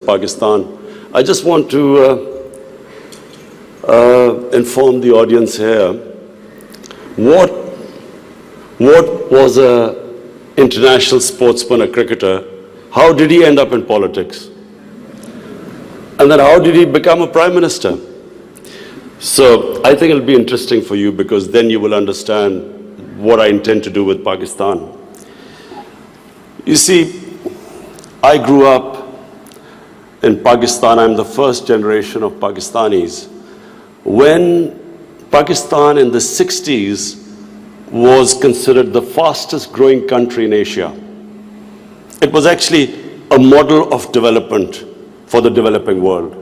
Pakistan. I just want to inform the audience here what was a international sportsman, a cricketer, how did he end up in politics? And then how did he become a prime minister? So I think it'll be interesting for you because then you will understand what I intend to do with Pakistan. You see, I grew up in Pakistan. I'm the first generation of Pakistanis. When Pakistan in the 60s was considered the fastest growing country in Asia. It was actually a model of development for the developing world.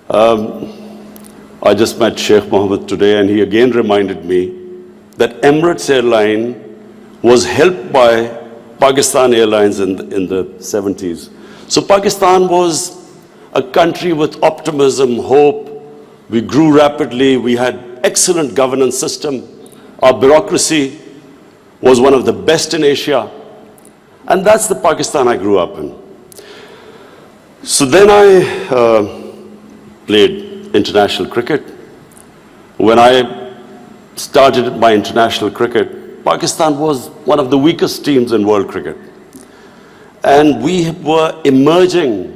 I just met Sheikh Mohammed today and he again reminded me that Emirates Airline was helped by Pakistan Airlines in the 70s. So Pakistan was a country with optimism, hope. We grew rapidly. We had excellent governance system. Our bureaucracy was one of the best in Asia. And that's the Pakistan I grew up in. So then I played international cricket. When I started my international cricket, Pakistan was one of the weakest teams in world cricket. And we were emerging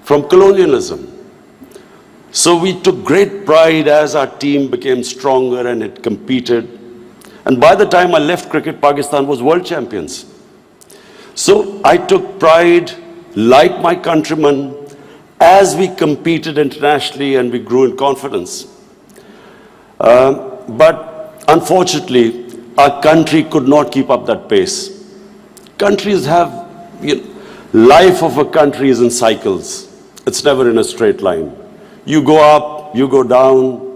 from colonialism. So we took great pride as our team became stronger and it competed. And by the time I left cricket, Pakistan was world champions. So I took pride, like my countrymen, as we competed internationally and we grew in confidence. But unfortunately, our country could not keep up that pace. Countries have, life of a country is in cycles. It's never in a straight line. You go up, you go down,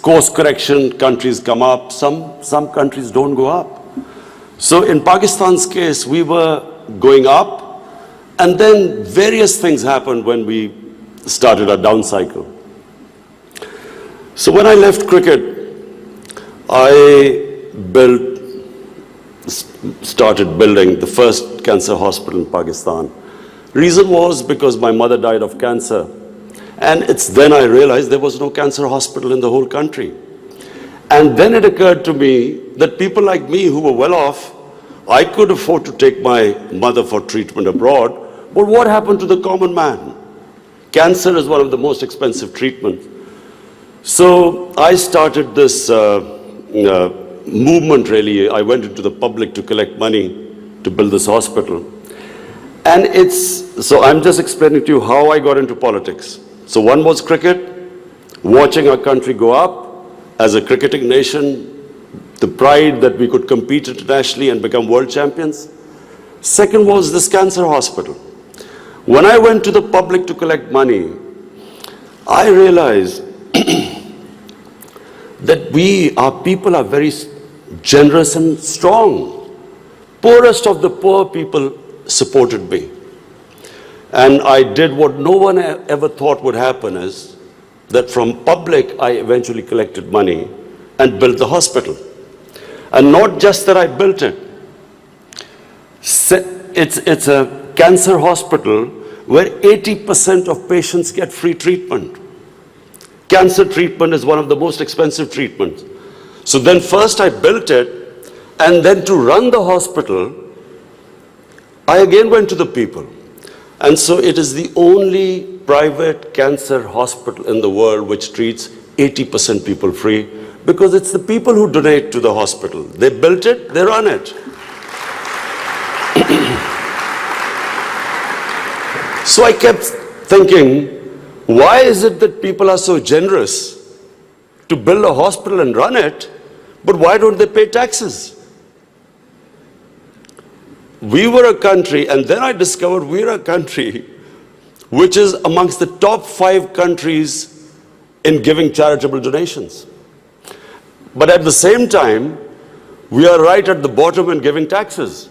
course correction, countries come up, some countries don't go up. So in Pakistan's case, we were going up, and then various things happened when we started our down cycle. So when I left cricket, I started building the first cancer hospital in Pakistan. Reason was because my mother died of cancer. And it's then I realized there was no cancer hospital in the whole country. And then it occurred to me that people like me who were well off, I could afford to take my mother for treatment abroad, but what happened to the common man? Cancer is one of the most expensive treatments. So I started this movement really. I went into the public to collect money to build this hospital. And so I'm just explaining to you how I got into politics. So one was cricket, watching our country go up as a cricketing nation, the pride that we could compete internationally and become world champions. Second was this cancer hospital. When I went to the public to collect money, I realized that our people are very generous and strong. Poorest of the poor people supported me. And I did what no one ever thought would happen is that from public, I eventually collected money and built the hospital. And not just that I built it. It's a cancer hospital where 80% of patients get free treatment. Cancer treatment is one of the most expensive treatments. So then first I built it, and then to run the hospital, I again went to the people. And so it is the only private cancer hospital in the world which treats 80% people free, because it's the people who donate to the hospital. They built it, they run it. So I kept thinking, why is it that people are so generous to build a hospital and run it, but why don't they pay taxes? We were a country, and then I discovered we're a country which is amongst the top 5 countries in giving charitable donations. But at the same time, we are right at the bottom in giving taxes.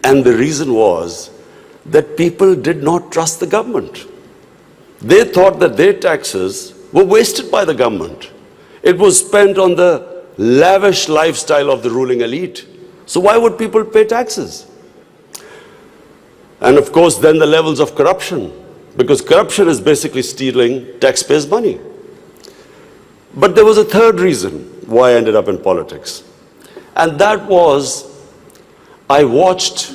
And the reason was that people did not trust the government. They thought that their taxes were wasted by the government. It was spent on the lavish lifestyle of the ruling elite. So why would people pay taxes? And of course, then the levels of corruption, because corruption is basically stealing taxpayers' money. But there was a third reason why I ended up in politics. And that was, I watched,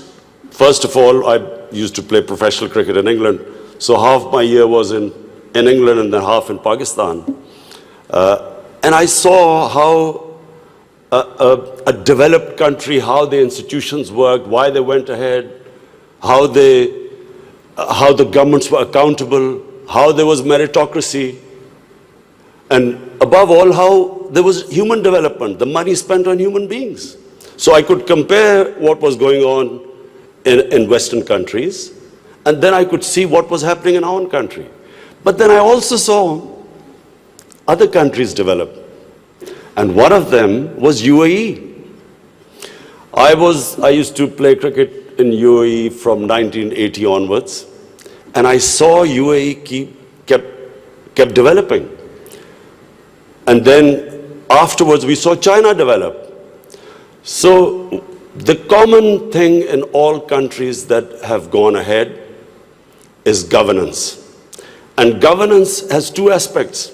first of all, I used to play professional cricket in England, so half my year was in England and then half in Pakistan. And I saw how a developed country, how the institutions worked, why they went ahead, how the governments were accountable, how there was meritocracy, and above all, how there was human development, the money spent on human beings. So I could compare what was going on in Western countries, and then I could see what was happening in our own country. But then I also saw other countries develop, and one of them was UAE. I used to play cricket in UAE from 1980 onwards, and I saw UAE kept developing. And then afterwards we saw China develop. So the common thing in all countries that have gone ahead is governance. And governance has two aspects.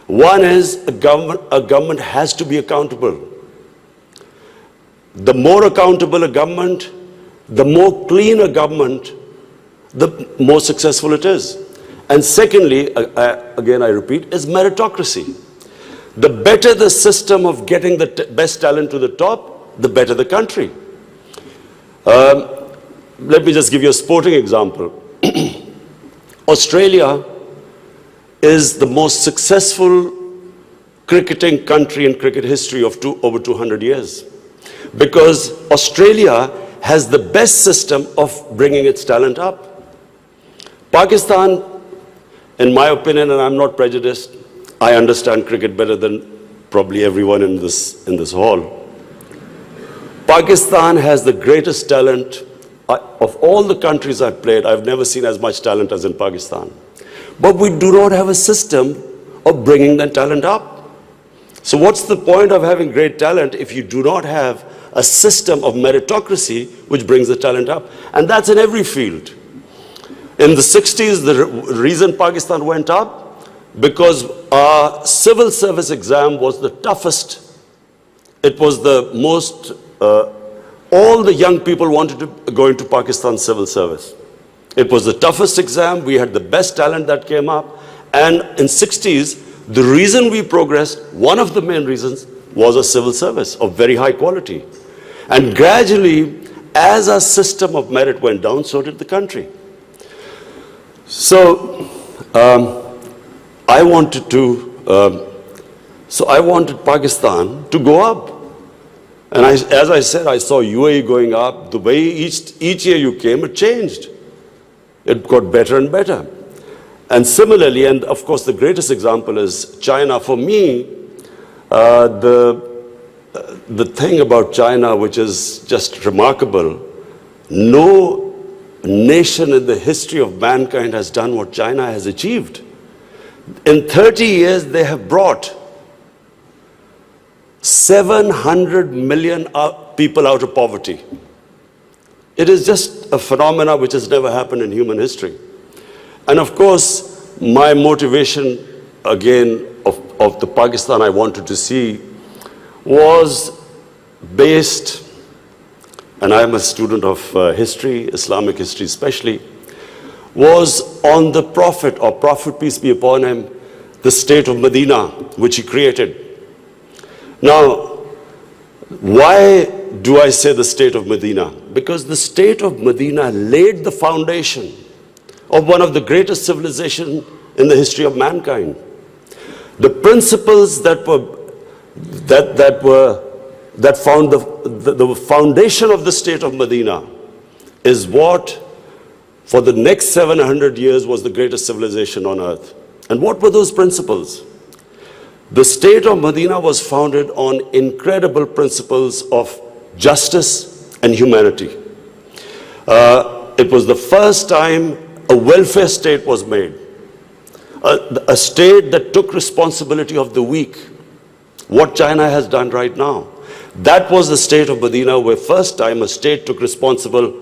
One is a government has to be accountable. The more accountable a government, the more clean a government, the more successful it is. And secondly, again I repeat, is meritocracy. The better the system of getting the best talent to the top, the better the country. Let me just give you a sporting example. Australia is the most successful cricketing country in cricket history of over 200 years. Because Australia has the best system of bringing its talent up. Pakistan, in my opinion, and I'm not prejudiced, I understand cricket better than probably everyone in this hall. Pakistan has the greatest talent. Of all the countries I've played, I've never seen as much talent as in Pakistan. But we do not have a system of bringing that talent up. So what's the point of having great talent if you do not have a system of meritocracy which brings the talent up? And that's in every field. In the 60s, the reason Pakistan went up, because our civil service exam was the toughest. It was the most, all the young people wanted to go into Pakistan civil service. It was the toughest exam, we had the best talent that came up, and in 60s, the reason we progressed, one of the main reasons, was a civil service of very high quality. And gradually, as our system of merit went down, so did the country. So, I wanted Pakistan to go up. And as I said, I saw UAE going up. The way each year you came, it changed. It got better and better. And similarly, and of course the greatest example is China. For me, the thing about China which is just remarkable, no nation in the history of mankind has done what China has achieved. In 30 years, they have brought 700 million people out of poverty. It is just a phenomena which has never happened in human history. And of course, my motivation, again, of the Pakistan I wanted to see was based, and I am a student of history, Islamic history especially, was on the Prophet, or Prophet, peace be upon him, the state of Medina, which he created. Now, why do I say the state of Medina? Because the state of Medina laid the foundation of one of the greatest civilizations in the history of mankind. The principles that found the foundation of the state of Medina is what for the next 700 years was the greatest civilization on earth. And what were those principles? The state of Medina was founded on incredible principles of justice and humanity. It was the first time a welfare state was made. A state that took responsibility of the weak. What China has done right now. That was the state of Medina, where first time a state took responsibility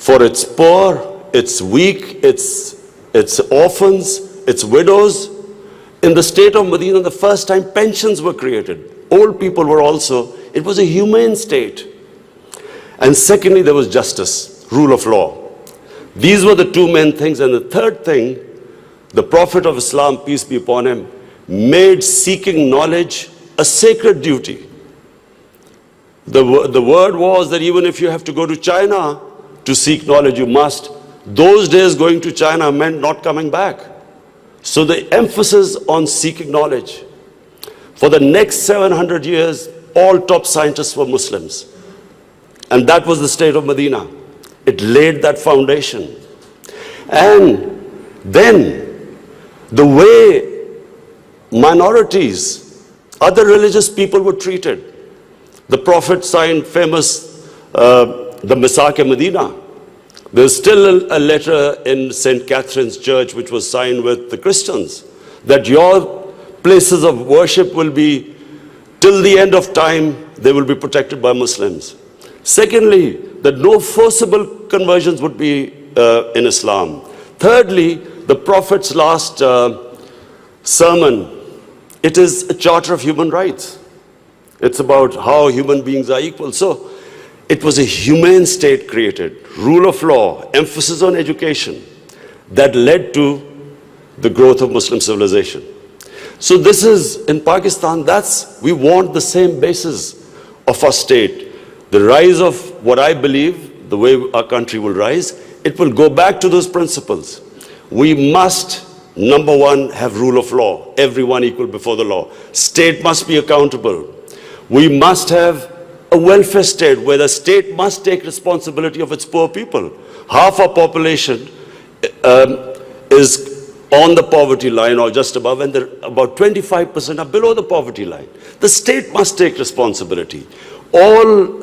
for its poor, its weak, its orphans, its widows. In the state of Medina, the first time pensions were created. Old people were also, it was a humane state. And secondly, there was justice, rule of law. These were the two main things. And the third thing, the Prophet of Islam, peace be upon him, made seeking knowledge a sacred duty. The word was that even if you have to go to China to seek knowledge, you must. Those days going to China meant not coming back. So the emphasis on seeking knowledge. For the next 700 years, all top scientists were Muslims. And that was the state of Medina. It laid that foundation. And then the way minorities, other religious people were treated. The Prophet signed famous, the Misak-e-Medina. There's still a letter in St. Catherine's Church which was signed with the Christians that your places of worship will be, till the end of time, they will be protected by Muslims. Secondly, that no forcible conversions would be in Islam. Thirdly, the Prophet's last sermon, it is a charter of human rights. It's about how human beings are equal. So it was a humane state created, rule of law, emphasis on education, that led to the growth of Muslim civilization. So this is, in Pakistan, we want the same basis of our state. The rise of what I believe, the way our country will rise, it will go back to those principles. We must, number one, have rule of law, everyone equal before the law. State must be accountable. We must have a welfare state where the state must take responsibility of its poor people. Half our population is on the poverty line or just above, and about 25% are below the poverty line. The state must take responsibility. All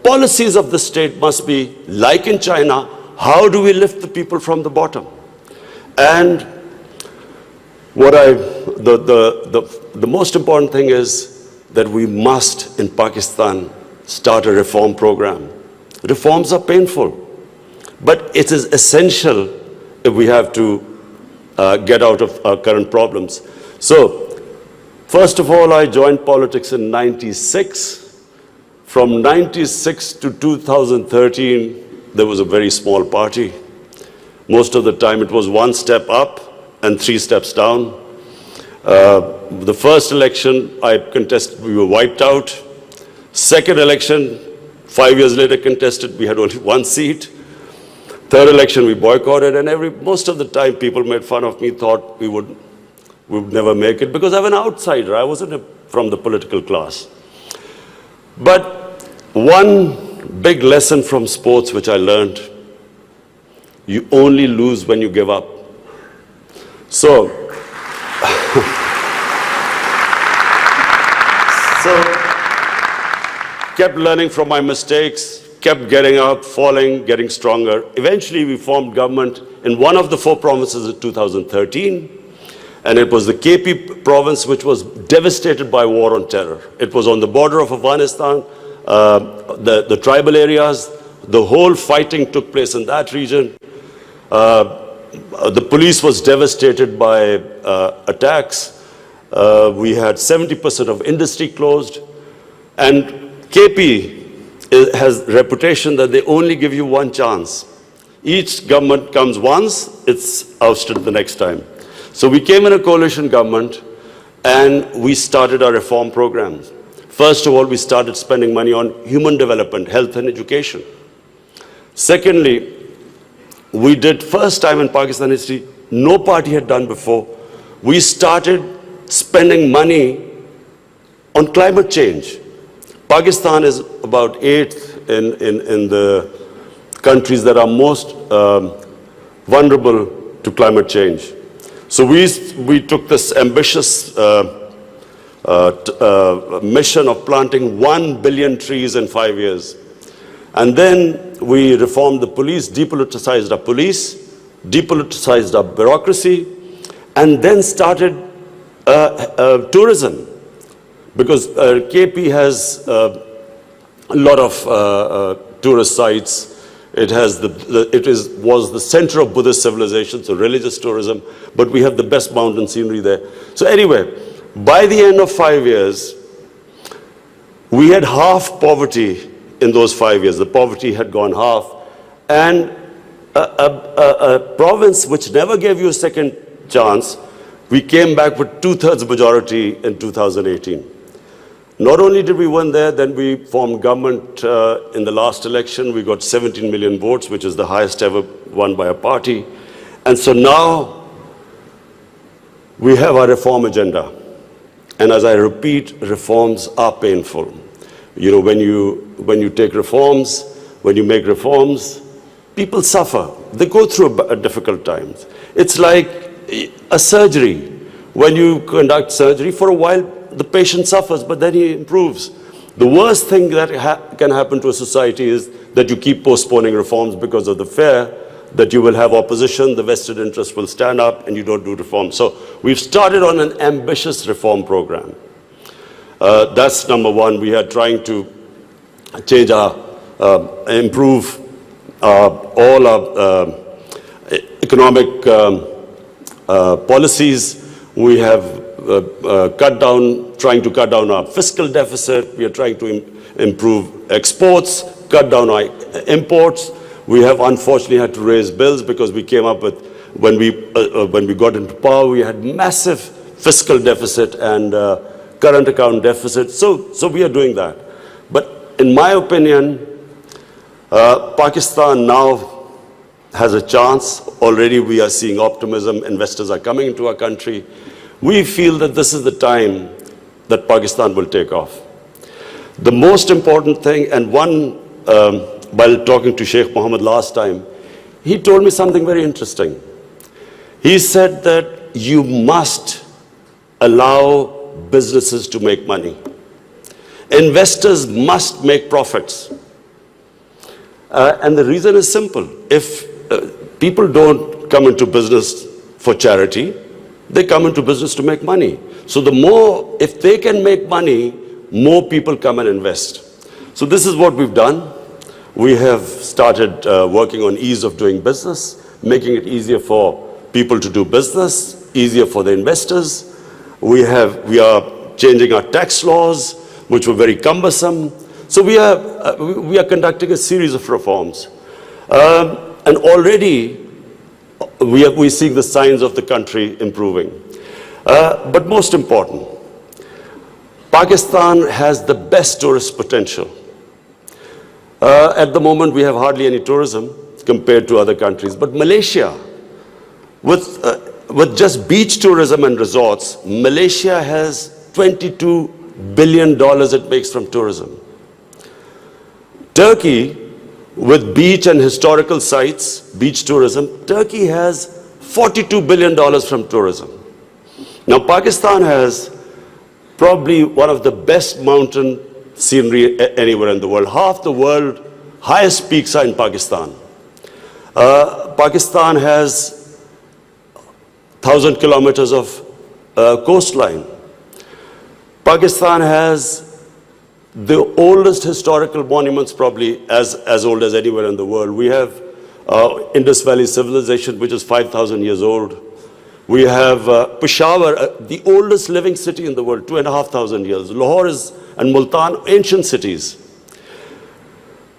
policies of the state must be, like in China, how do we lift the people from the bottom? And the most important thing is that we must, in Pakistan, start a reform program. Reforms are painful, but it is essential if we have to get out of our current problems. So, first of all, I joined politics in '96. From '96 to 2013, there was a very small party. Most of the time, it was one step up and 3 steps down. The first election I contested, we were wiped out. Second election, 5 years later contested, we had only 1 seat. Third election, we boycotted, and most of the time people made fun of me, thought we would never make it, because I'm an outsider. I wasn't from the political class. But one big lesson from sports which I learned, you only lose when you give up. So kept learning from my mistakes, kept getting up, falling, getting stronger. Eventually, we formed government in one of the 4 provinces in 2013, and it was the KP province which was devastated by war on terror. It was on the border of Afghanistan, the tribal areas, the whole fighting took place in that region. The police was devastated by attacks. We had 70% of industry closed, and KP has a reputation that they only give you 1 chance. Each government comes once, it's ousted the next time. So we came in a coalition government and we started our reform programs. First of all, we started spending money on human development, health and education. Secondly, we did, first time in Pakistan history, no party had done before, we started spending money on climate change. Pakistan is about 8th in the countries that are most vulnerable to climate change. So we took this ambitious mission of planting 1 billion trees in 5 years. And then we reformed the police, depoliticized our police, depoliticized our bureaucracy, and then started tourism. Because KP has a lot of tourist sites. It has was the center of Buddhist civilization, so religious tourism, but we have the best mountain scenery there. So anyway, by the end of 5 years, we had half poverty in those 5 years. The poverty had gone half. And a province which never gave you a second chance, we came back with 2/3 majority in 2018. Not only did we win there, then we formed government in the last election. We got 17 million votes, which is the highest ever won by a party. And so now we have our reform agenda. And as I repeat, reforms are painful. You know, when you take reforms, when you make reforms, people suffer. They go through difficult times. It's like a surgery. When you conduct surgery, for a while, the patient suffers, but then he improves. The worst thing that can happen to a society is that you keep postponing reforms because of the fear that you will have opposition, the vested interest will stand up, and you don't do reform. So we've started on an ambitious reform program. That's number one. We are trying to change improve all our economic policies. We have trying to cut down our fiscal deficit. We are trying to improve exports, cut down our imports. We have unfortunately had to raise bills because we came up with, when we got into power, we had massive fiscal deficit and current account deficit. So we are doing that. But in my opinion, Pakistan now has a chance. Already we are seeing optimism. Investors are coming into our country. We feel that this is the time that Pakistan will take off. The most important thing, and while talking to Sheikh Mohammed last time, he told me something very interesting. He said that you must allow businesses to make money. Investors must make profits. And the reason is simple. If people don't come into business for charity, they come into business to make money. So if they can make money, more people come and invest. So this is what we've done. We have started working on ease of doing business, making it easier for people to do business, easier for the investors. We are changing our tax laws, which were very cumbersome. So we are conducting a series of reforms. And already we're seeing the signs of the country improving. But most important, Pakistan has the best tourist potential. At the moment, we have hardly any tourism compared to other countries. But Malaysia, with just beach tourism and resorts, Malaysia has $22 billion it makes from tourism. Turkey, with beach and historical sites, beach tourism, Turkey has $42 billion from tourism. Now, Pakistan has probably one of the best mountain scenery anywhere in the world. Half the world's highest peaks are in Pakistan. Pakistan has 1,000 kilometers of coastline. Pakistan has the oldest historical monuments, probably as old as anywhere in the world. We have Indus Valley civilization, which is 5,000 years old. We have Peshawar, the oldest living city in the world, 2,500 years. Lahore and Multan, ancient cities.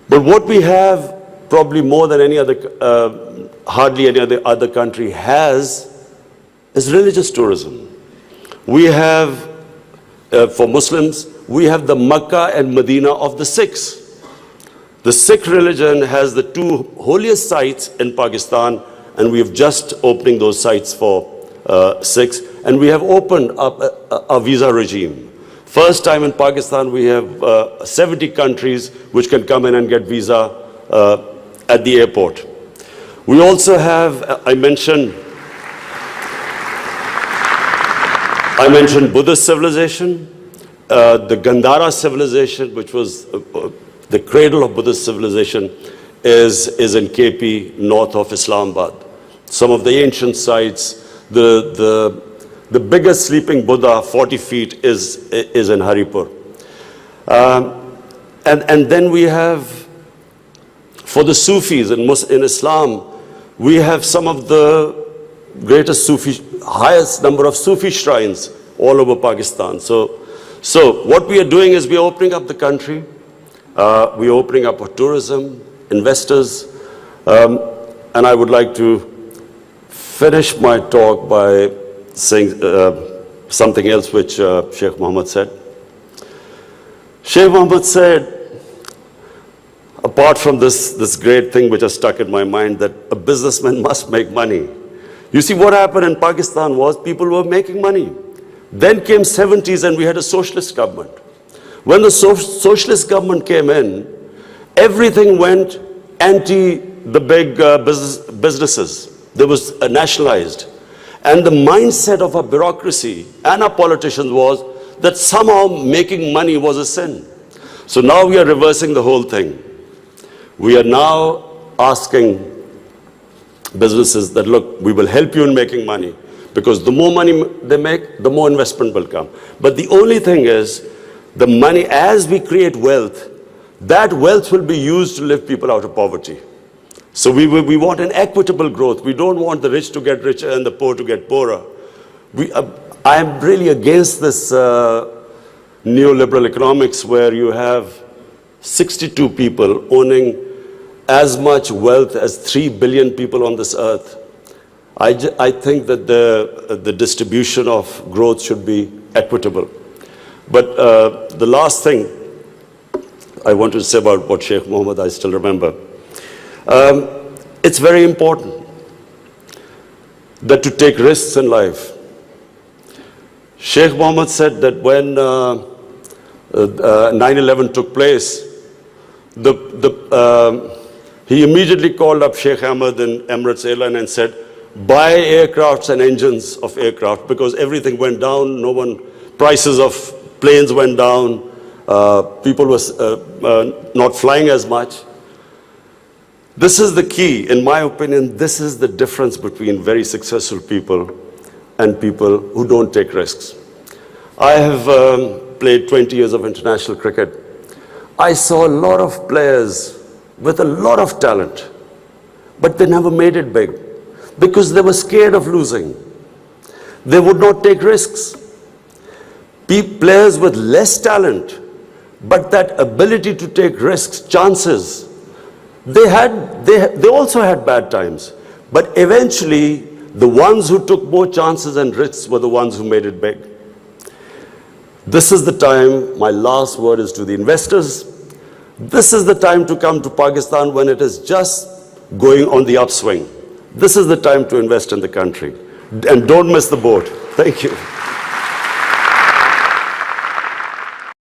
But what we have, probably more than any other, hardly any other country has, is religious tourism. We have, for Muslims, we have the Makkah and Medina of the Sikhs. The Sikh religion has the two holiest sites in Pakistan, and we have just opening those sites for Sikhs. And we have opened up a visa regime. First time in Pakistan, we have 70 countries which can come in and get visa at the airport. We also have, I mentioned Buddhist civilization, the Gandhara civilization, which was the cradle of Buddhist civilization, is in KP, north of Islamabad. Some of the ancient sites, the biggest sleeping Buddha, 40 feet, is in Haripur. And then we have For the Sufis in Islam, we have some of the greatest highest number of Sufi shrines all over Pakistan. So what we are doing is we are opening up the country. We are opening up for tourism, investors, and I would like to finish my talk by saying something else which Sheikh Mohammed said. Sheikh Mohammed said, apart from this great thing which has stuck in my mind, that a businessman must make money. You see, what happened in Pakistan was people were making money. Then came 70s and we had a socialist government. When the socialist government came in, everything went anti the big businesses. They was nationalized. And the mindset of our bureaucracy and our politicians was that somehow making money was a sin. So now we are reversing the whole thing. We are now asking businesses that, look, we will help you in making money, because the more money they make, the more investment will come. But the only thing is, the money, as we create wealth, that wealth will be used to lift people out of poverty. So we want an equitable growth. We don't want the rich to get richer and the poor to get poorer. I am really against this neoliberal economics where you have 62 people owning as much wealth as 3 billion people on this earth. I think that the distribution of growth should be equitable. But the last thing I wanted to say about what Sheikh Mohammed, I still remember. It's very important that to take risks in life. Sheikh Mohammed said that when 9/11 took place, he immediately called up Sheikh Ahmed and Emirates Airline and said, buy aircrafts and engines of aircraft, because everything went down. Prices of planes went down. People were not flying as much. This is the key, in my opinion. This is the difference between very successful people and people who don't take risks. I have played 20 years of international cricket. I saw a lot of players with a lot of talent, but they never made it big because they were scared of losing. They would not take risks. Players with less talent, but that ability to take risks, chances, they also had bad times. But eventually, the ones who took more chances and risks were the ones who made it big. This is the time, my last word is to the investors. This is the time to come to Pakistan when it is just going on the upswing. This is the time to invest in the country. And don't miss the boat. Thank you.